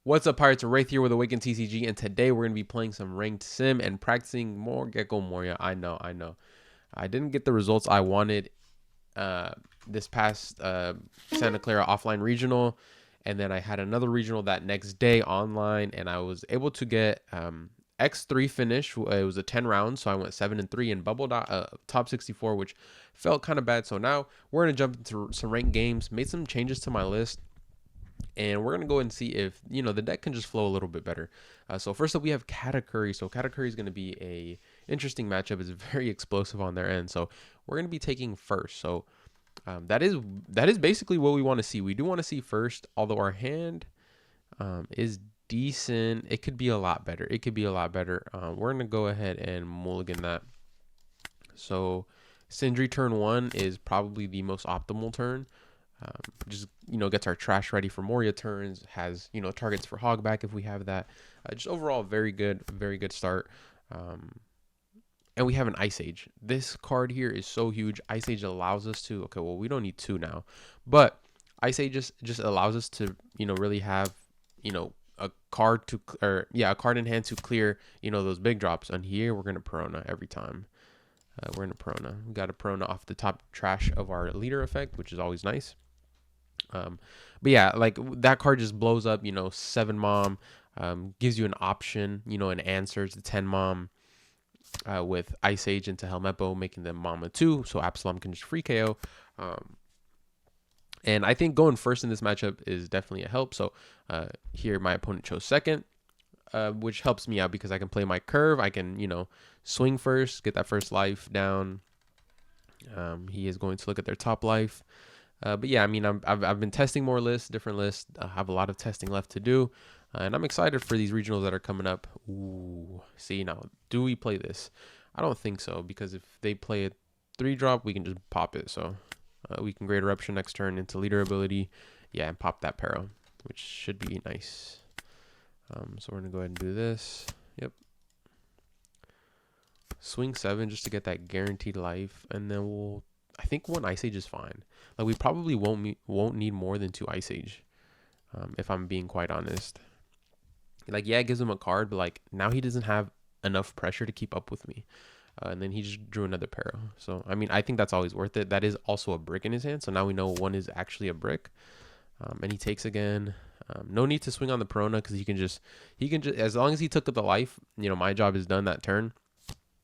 What's up, Pirates? Wraith here with Awaken TCG, and today we're going to be playing some ranked sim and practicing more Gecko Moria. I know. I didn't get the results I wanted this past Santa Clara offline regional, and then I had another regional that next day online, and I was able to get X3 finish. It was a 10 rounds, so I went 7-3 and bubbled out top 64, which felt kind of bad. So now we're going to jump into some ranked games, made some changes to my list. And we're gonna go and see if the deck can just flow a little bit better. So first up, we have Katakuri. So Katakuri is gonna be a interesting matchup. It's very explosive on their end. So we're gonna be taking first. So that is basically what we want to see. We do want to see first, although our hand is decent. It could be a lot better. We're gonna go ahead and mulligan that. So Sindri turn 1 is probably the most optimal turn. Just gets our trash ready for Moria turns, has targets for Hogback if we have that. Just overall very good start. And we have an Ice Age. This card here is so huge. Ice Age allows us to, okay, well, we don't need 2 now, but Ice Age just allows us to really have a card to, or yeah, a card in hand to clear those big drops. And here we're gonna Perona every time. We're in a Perona. We got a Perona off the top trash of our leader effect, which is always nice. But yeah, like that card just blows up, 7 mom, gives you an option, an answer to 10 mom, with Ice Age into Helmeppo, making them mama 2. So Absalom can just free KO. And I think going first in this matchup is definitely a help. So, here my opponent chose second, which helps me out because I can play my curve. I can, swing first, get that first life down. He is going to look at their top life. But yeah, I mean, I've been testing more lists, different lists. I have a lot of testing left to do, and I'm excited for these regionals that are coming up. Ooh, see now, do we play this? I don't think so, because if they play a 3-drop, we can just pop it. So we can Great Eruption next turn into leader ability, yeah, and pop that Pero, which should be nice. So we're gonna go ahead and do this. Yep. Swing 7 just to get that guaranteed life, and then I think 1 Ice Age is fine. Like, we probably won't need more than 2 Ice Age, if I'm being quite honest. Like, yeah, it gives him a card, but like now he doesn't have enough pressure to keep up with me. And then he just drew another Pero. So I mean, I think that's always worth it. That is also a brick in his hand, so now we know 1 is actually a brick. And he takes again. No need to swing on the Perona because he can just as long as he took the life, my job is done that turn.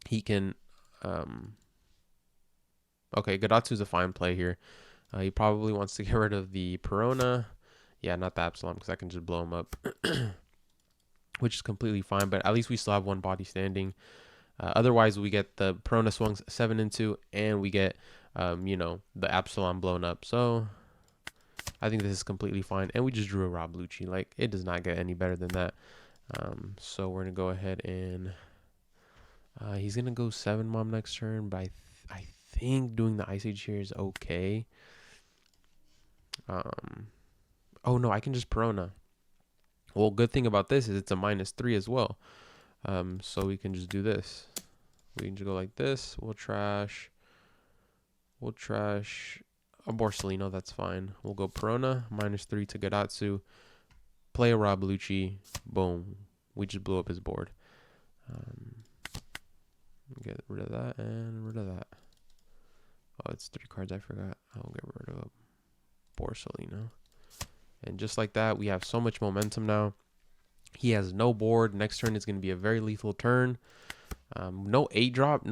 He can. Okay, Gadatsu's a fine play here. He probably wants to get rid of the Perona. Yeah, not the Absalom, because I can just blow him up. Which is completely fine, but at least we still have 1 body standing. Otherwise, we get the Perona swung 7-2, and we get, the Absalom blown up. So, I think this is completely fine. And we just drew a Rob Lucci. Like, it does not get any better than that. So, we're going to go ahead and... he's going to go 7 mom next turn, but I think doing the Ice Age here is okay. Oh no, I can just Perona. Well, good thing about this is it's a -3 as well. So we can just do this. We can just go like this. We'll trash a Borsellino, that's fine. We'll go Perona, -3 to Gadatsu. Play a Rob Lucci. Boom. We just blew up his board. Get rid of that and rid of that. Oh, it's 3 cards I forgot. I'll get rid of Borsellino. And just like that, we have so much momentum now. He has no board. Next turn is going to be a very lethal turn. No 8-drop,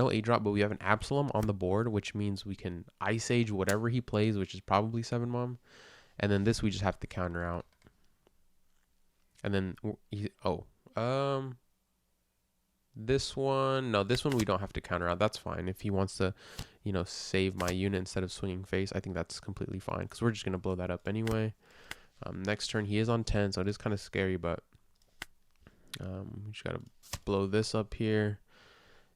but we have an Absalom on the board, which means we can Ice Age whatever he plays, which is probably 7 mom. And then this we just have to counter out. And then, this one we don't have to counter out. That's fine. If he wants to, save my unit instead of swinging face, I think that's completely fine because we're just going to blow that up anyway. Next turn, he is on 10, so it is kind of scary, but we just got to blow this up here.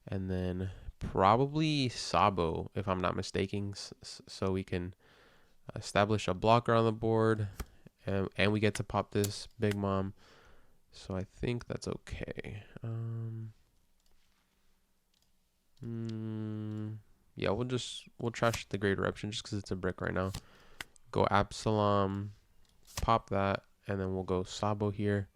And then probably Sabo, if I'm not mistaken, so we can establish a blocker on the board, and we get to pop this Big Mom. So I think that's okay. Yeah, we'll trash the Great Eruption just because it's a brick right now. Go Absalom, pop that, and then we'll go Sabo here.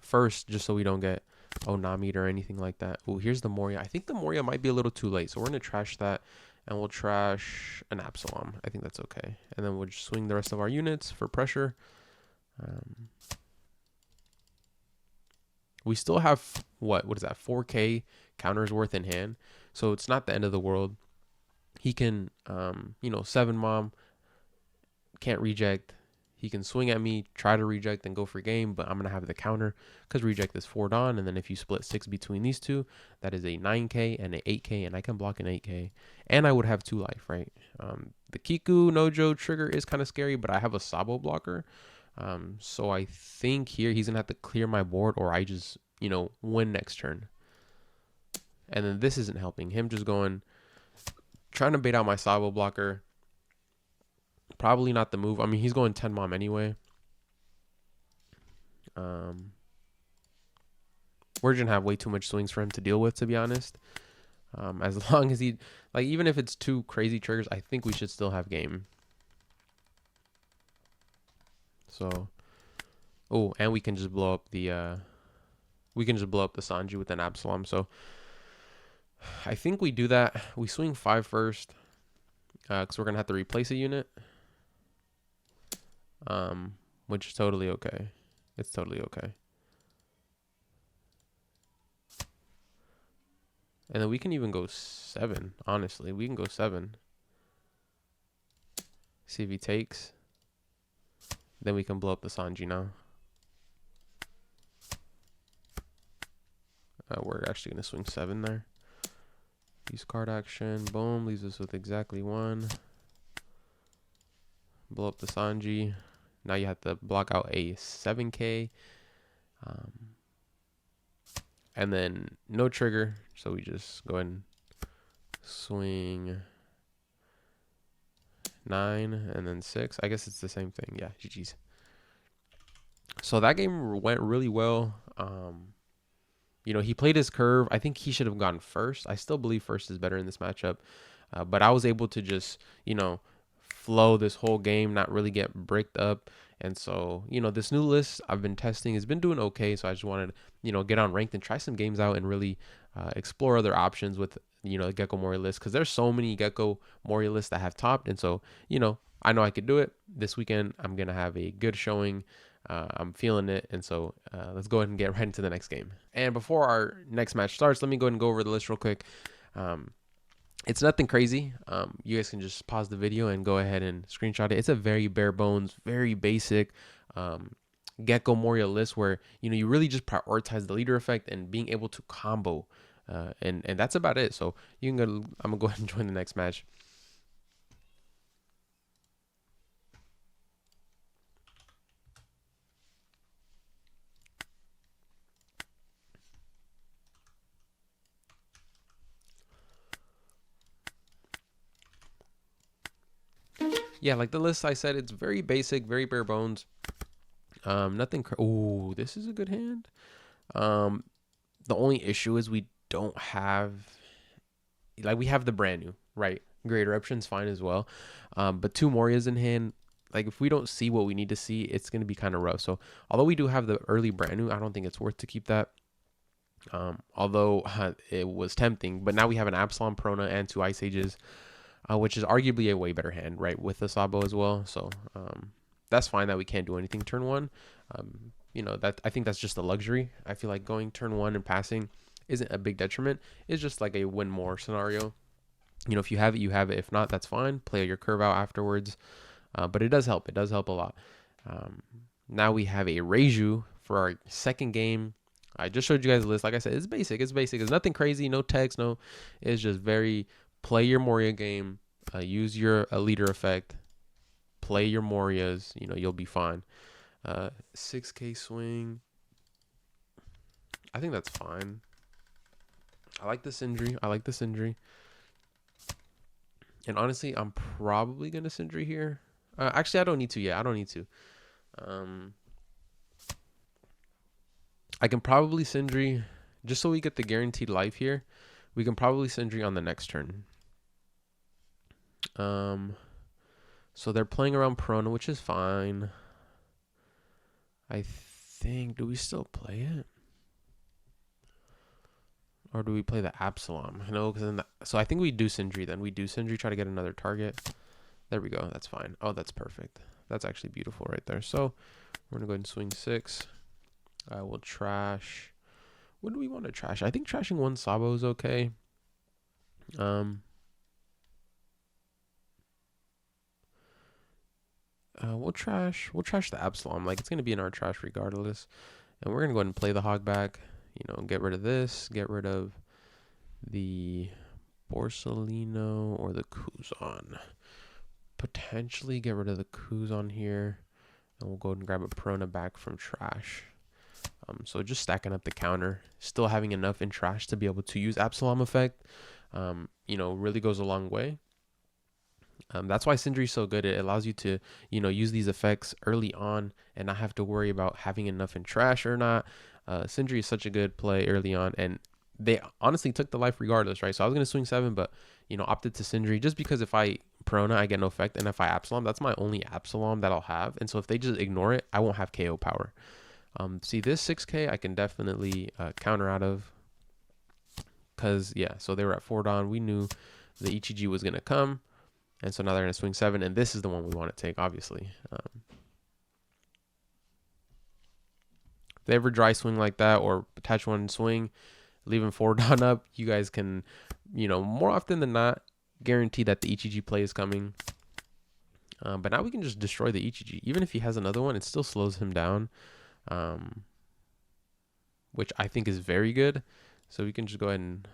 first, just so we don't get Onami'd or anything like that. Oh, here's the Moria. I think the Moria might be a little too late, so we're gonna trash that, and we'll trash an Absalom. I think that's okay. And then we'll just swing the rest of our units for pressure. We still have what is that? 4K counters worth in hand, so it's not the end of the world. He can, 7 mom, can't reject. He can swing at me, try to reject, and go for game, but I'm going to have the counter because reject is 4 Dawn, and then if you split 6 between these two, that is a 9K and an 8K, and I can block an 8K, and I would have 2 life, right? The Kiku Nojo trigger is kind of scary, but I have a Sabo blocker, so I think here he's going to have to clear my board, or I just, win next turn. And then this isn't helping. Him just trying to bait out my Sabo blocker. Probably not the move. I mean, he's going 10 mom anyway. We're going to have way too much swings for him to deal with, to be honest. As long as he, even if it's 2 crazy triggers, I think we should still have game. So, oh, and we can just blow up the, Sanji with an Absalom. So, I think we do that. We swing 5 first, because we're going to have to replace a unit. Which is totally okay. It's totally okay. And then we can even go 7, honestly. We can go 7. See if he takes. Then we can blow up the Sanji now. We're actually going to swing 7 there. Use card action. Boom. Leaves us with exactly 1. Blow up the Sanji. Now you have to block out a 7K. And then no trigger. So we just go ahead and swing 9 and then 6. I guess it's the same thing. Yeah, GG's. So that game went really well. He played his curve. I think he should have gone first. I still believe first is better in this matchup. But I was able to just, flow this whole game, not really get bricked up. And so, this new list I've been testing has been doing okay. So I just wanted to, get on ranked and try some games out and really explore other options with, the Gecko Moria list. Because there's so many Gecko Moria lists that have topped. And so, I know I could do it. This weekend, I'm going to have a good showing. I'm feeling it. And so let's go ahead and get right into the next game. And before our next match starts, let me go ahead and go over the list real quick. It's nothing crazy. You guys can just pause the video and go ahead and screenshot it. It's a very bare bones, very basic Gecko Moria list where, you really just prioritize the leader effect and being able to combo. And that's about it. So I'm going to go ahead and join the next match. Yeah, like the list I said, it's very basic, very bare bones. Nothing. Oh, this is a good hand. The only issue is we don't have, we have the brand new, right? Great Eruption's fine as well. But 2 Morias in hand, if we don't see what we need to see, it's going to be kind of rough. So although we do have the early brand new, I don't think it's worth to keep that. Although it was tempting, but now we have an Absalom, Prona, and 2 Ice Ages. Which is arguably a way better hand, right, with the Sabo as well. So that's fine that we can't do anything turn 1. That I think that's just a luxury. I feel like going turn 1 and passing isn't a big detriment. It's just like a win more scenario. If you have it, you have it. If not, that's fine. Play your curve out afterwards. But it does help. It does help a lot. Now we have a Reiju for our second game. I just showed you guys the list. Like I said, it's basic. It's basic. It's nothing crazy. No text. No. It's just very... Play your Moria game, use your leader effect, play your Morias, you'll be fine. 6K swing. I think that's fine. I like this injury. And honestly, I'm probably going to Sindri here. Actually, I don't need to. Yeah, I don't need to. I can probably Sindri, just so we get the guaranteed life here. We can probably Sindri on the next turn. So they're playing around Prona, which is fine. I think, do we still play it? Or do we play the Absalom? No, because so I think we do Sindri then. We do Sindri, try to get another target. There we go. That's fine. Oh, that's perfect. That's actually beautiful right there. So we're going to go ahead and swing 6. I will trash. What do we want to trash? I think trashing 1 Sabo is okay. We'll trash the Absalom. Like, it's going to be in our trash regardless. And we're going to go ahead and play the hog back. You know, get rid of this. Get rid of the Borsellino or the Kuzan. Potentially get rid of the Kuzan here. And we'll go ahead and grab a Prona back from trash. So just stacking up the counter. Still having enough in trash to be able to use Absalom effect. You know, really goes a long way. That's why Sindri is so good. It allows you to, you know, use these effects early on and not have to worry about having enough in trash or not. Sindri is such a good play early on, and they honestly took the life regardless, right? So I was going to swing 7, but, you know, opted to Sindri just because if I Prona, I get no effect, and if I Absalom, that's my only Absalom that I'll have. And so if they just ignore it, I won't have KO power. See, this 6K I can definitely counter out of because, yeah, so they were at 4 Dawn. We knew the Ichiji was going to come. And so now they're going to swing 7, and this is the one we want to take, obviously. If they ever dry swing like that or attach 1 swing, leaving 4 Dawn up, you guys can, you know, more often than not, guarantee that the Ichiji play is coming. But now we can just destroy the Ichiji. Even if he has another one, it still slows him down, which I think is very good. So we can just go ahead and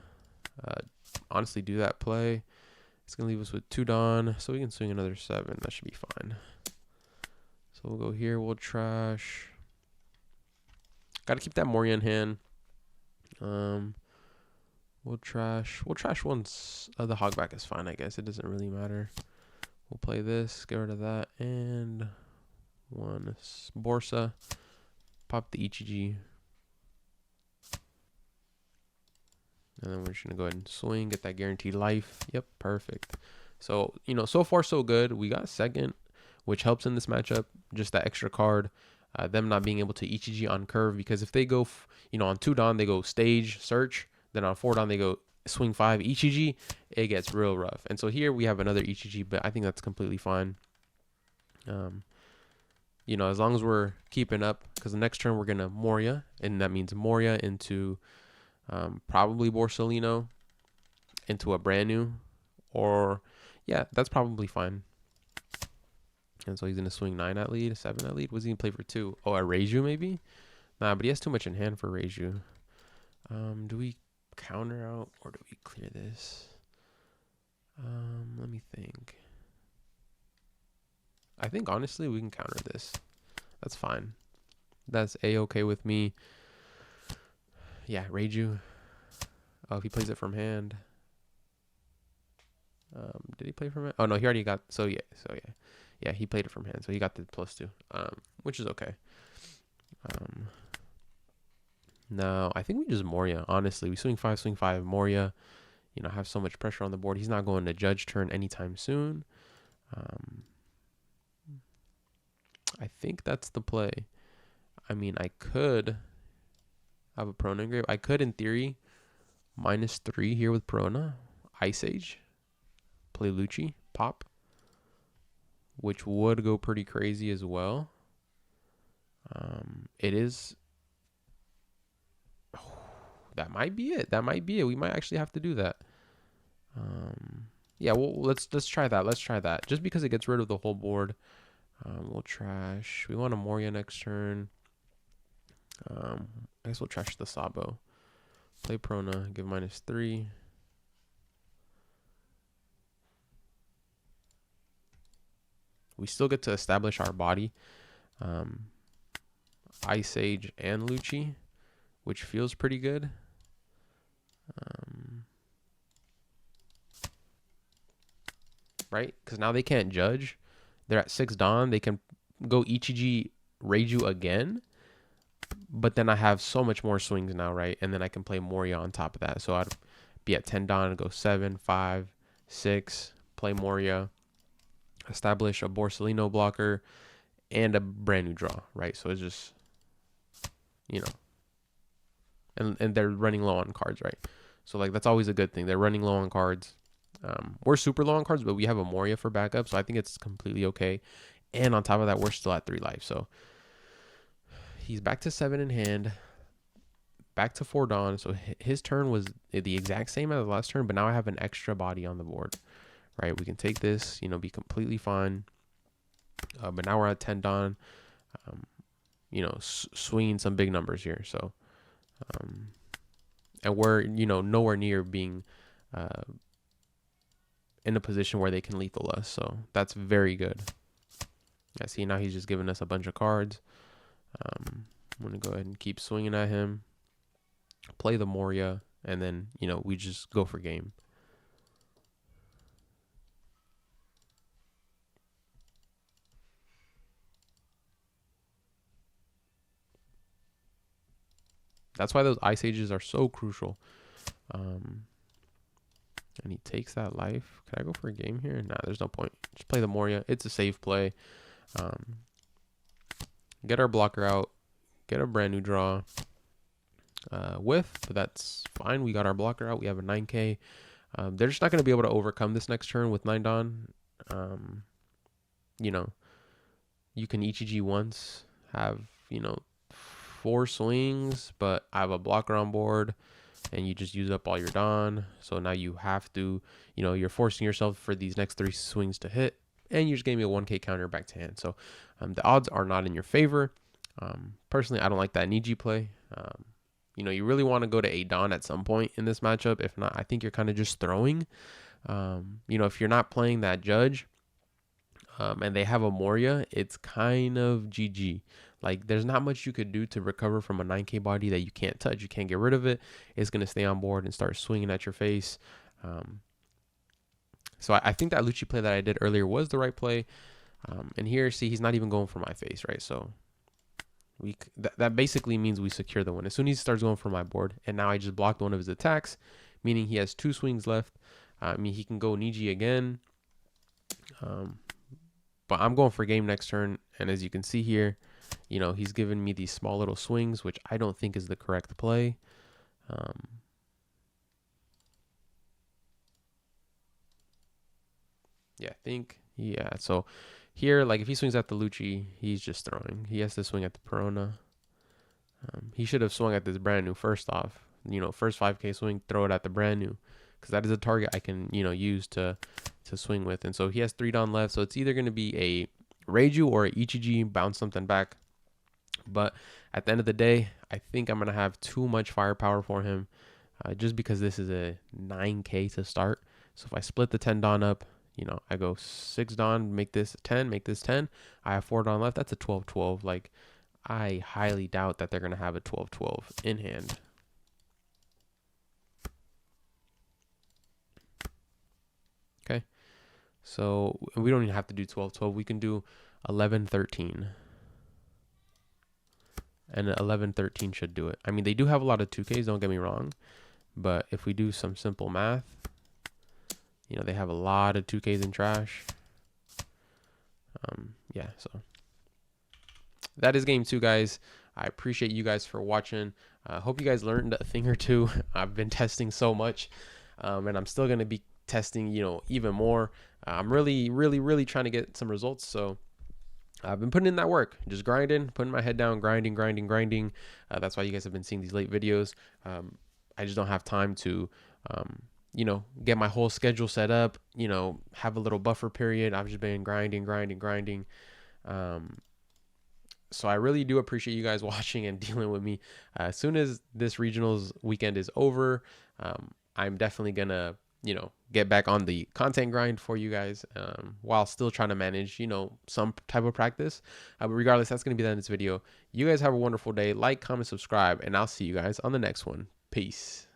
honestly do that play. It's going to leave us with 2 Dawn, so we can swing another 7. That should be fine. So we'll go here. We'll trash. Got to keep that Moria in hand. We'll trash once the hogback is fine, I guess. It doesn't really matter. We'll play this, get rid of that, and 1 Borsa. Pop the Ichiji. And then we're just going to go ahead and swing, get that guaranteed life. Yep, perfect. So, you know, so far so good. We got 2nd, which helps in this matchup. Just that extra card. Them not being able to Ichiji on curve, because if they go, you know, on 2 Dawn, they go stage, search. Then on 4 Dawn, they go swing 5 Ichiji. It gets real rough. And so here we have another Ichiji, but I think that's completely fine. You know, as long as we're keeping up, because the next turn we're going to Moria, and that means Moria into... probably Borsellino into a brand new, or yeah, that's probably fine. And so he's gonna swing 9 at lead, 7 at lead. What's he gonna play for 2? Oh, a Reiju maybe? Nah, but he has too much in hand for Reiju. Do we counter out or do we clear this? Let me think. I think honestly we can counter this. That's fine. That's a-okay with me. Yeah, Reiju. Oh, if he plays it from hand. Did he play from hand? Oh no, he already got. So yeah, he played it from hand. So he got the +2, which is okay. No, I think we just Moria. Honestly, we swing 5 Moria. You know, have so much pressure on the board. He's not going to judge turn anytime soon. I think that's the play. I mean, I could have a Prona engrave. I could, in theory, -3 here with Prona. Ice Age. Play Lucci. Pop. Which would go pretty crazy as well. It is... that might be it. That might be it. We might actually have to do that. Yeah, well, let's try that. Let's try that. Just because it gets rid of the whole board. We'll trash. We want a Moria next turn. I guess we'll trash the Sabo. Play Prona. Give -3. We still get to establish our body. Ice Age and Lucci, which feels pretty good. Right? Because now they can't judge. They're at 6 Dawn. They can go Ichiji Reiju again. But then I have so much more swings now, right? And then I can play Moria on top of that. So I'd be at 10 Dawn and go 7, 5, 6, play Moria, establish a Borsellino blocker, and a brand new draw, right? So it's just you know, and they're running low on cards, right? So like that's always a good thing. They're running low on cards. We're super low on cards, but we have a Moria for backup, so I think it's completely okay. And on top of that, we're still at 3 life. So he's back to 7 in hand, back to 4 Dawn. So his turn was the exact same as the last turn, but now I have an extra body on the board, right? We can take this, you know, be completely fine. But now we're at 10 Dawn, you know, swinging some big numbers here. So, and we're, you know, nowhere near being in a position where they can lethal us. So that's very good. I see now he's just giving us a bunch of cards. I'm going to go ahead and keep swinging at him, play the Moria, and then, you know, we just go for game. That's why those Ice Ages are so crucial. And he takes that life. Can I go for a game here? Nah, there's no point. Just play the Moria. It's a safe play. Get our blocker out. Get a brand new draw. But that's fine. We got our blocker out. We have a 9K. They're just not going to be able to overcome this next turn with 9 Dawn. You know, you can ETG once, have, you know, 4 swings, but I have a blocker on board, and you just use up all your Dawn. So now you have to, you know, you're forcing yourself for these next 3 swings to hit, and you just gave me a 1K counter back to hand. So the odds are not in your favor. Personally, I don't like that Niji play. You know, you really want to go to 8 Dawn at some point in this matchup. If not, I think you're kind of just throwing. You know, if you're not playing that Judge, and they have a Moria, it's kind of GG. Like, there's not much you could do to recover from a 9K body that you can't touch. You can't get rid of it. It's going to stay on board and start swinging at your face. So I think that Lucci play that I did earlier was the right play. And here, see, he's not even going for my face, right? So that basically means we secure the win. As soon as he starts going for my board, and now I just blocked one of his attacks, meaning he has 2 swings left. I mean, he can go Niji again. But I'm going for game next turn, and as you can see here, you know, he's giving me these small little swings, which I don't think is the correct play. Yeah, I think, yeah. So here, like, if he swings at the Lucci, he's just throwing. He has to swing at the Perona. He should have swung at this brand new first off. You know, first 5K swing, throw it at the brand new, because that is a target I can, you know, use to swing with. And so he has 3 Dawn left, so it's either going to be a Reiju or a Ichiji, bounce something back. But at the end of the day, I think I'm going to have too much firepower for him, just because this is a 9K to start. So if I split the 10 Dawn up, you know, I go 6 Dawn, make this 10, make this 10. I have 4 Dawn left. That's a 12-12. Like, I highly doubt that they're going to have a 12-12 in hand. Okay. So we don't even have to do 12-12. We can do 11-13. And 11-13 should do it. I mean, they do have a lot of 2Ks, don't get me wrong. But if we do some simple math, you know, they have a lot of 2Ks in trash. Yeah, so that is game 2, guys. I appreciate you guys for watching. I hope you guys learned a thing or two. I've been testing so much, and I'm still going to be testing, you know, even more. I'm really trying to get some results. So I've been putting in that work, just grinding, putting my head down, grinding. That's why you guys have been seeing these late videos. I just don't have time to, you know, get my whole schedule set up, you know, have a little buffer period. I've just been grinding. So I really do appreciate you guys watching and dealing with me. As soon as this regionals weekend is over, I'm definitely gonna, you know, get back on the content grind for you guys, while still trying to manage, you know, some type of practice. But regardless, that's gonna be the end of this video. You guys have a wonderful day. Like, comment, subscribe, and I'll see you guys on the next one. Peace.